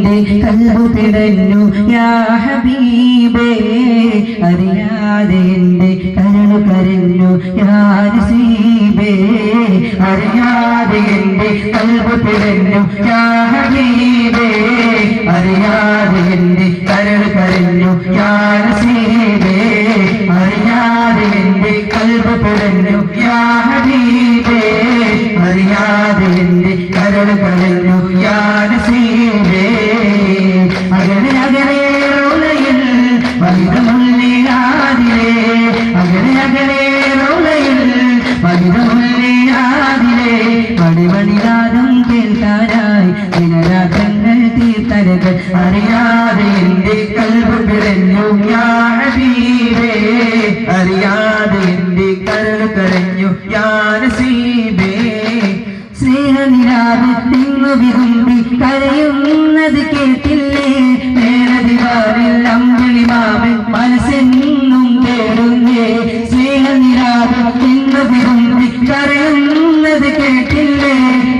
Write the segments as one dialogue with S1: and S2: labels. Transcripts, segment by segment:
S1: എൻ്റെ കൽബ് പിടഞ്ഞു യാ ഹബീബേ അറിയാതെ എൻ്റെ കരളു കരഞ്ഞു യാ നസീബേ അറിയാതെ എൻ്റെ കൽബ് പിടഞ്ഞു യാ ഹബീബേ അറിയാതെ എൻ്റെ കരളു കരഞ്ഞു യാ നസീബേ അറിയാതെ എൻ്റെ കൽബ് പിടഞ്ഞു യാ ഹബീബേ അറിയാതെ എൻ്റെ കരളു കരഞ്ഞു യാ നസീബേ അകലെ അകലെ റൗളയിൽ മഹിതമുള്ളിയാതിലേ അകലെ അകലെ റൗളയിൽ മഹിതമുള്ളിയാതിലേ മണിമണിനാദം കേൾക്കാനായി ദിനരാത്രങ്ങൾ തീർത്തരകൾ അറിയാതെ എൻ്റെ കൽബ് പിടഞ്ഞു യാ ഹബീബേ അറിയാതെ എൻ്റെ കരൾ കരഞ്ഞു യാ നസീബേ സ്നേഹനിലാവ് നിന്നു വിരുമ്പി കരയുന്നത് കേട്ടില്ലേ നേരതിവാറിൽ അമ്പിളിമാവൻ മനസ്സെന്നും തേടുന്നേ സ്നേഹനിലാവ് നിന്നു വിരുമ്പി കരയുന്നത് കേട്ടില്ലേ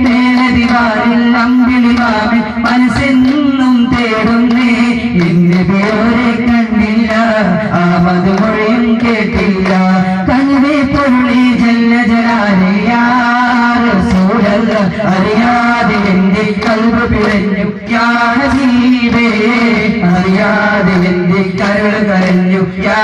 S1: നേരതിവാറിൽ അമ്പിളിമാവൻ മനസ്സെന്നും തേടുന്നേ എന്റെ പേരെ കണ്ടില്ല ആ മധുമൊഴിയും കേട്ടില്ല കനിവേ പൊരുളി ജല്ല ജലാലയാ അറിയാതെ എൻ്റെ കൽബ് പിടഞ്ഞു യാ ഹബീബേ അറിയാതെ എൻ്റെ കരൾ കരഞ്ഞു യാ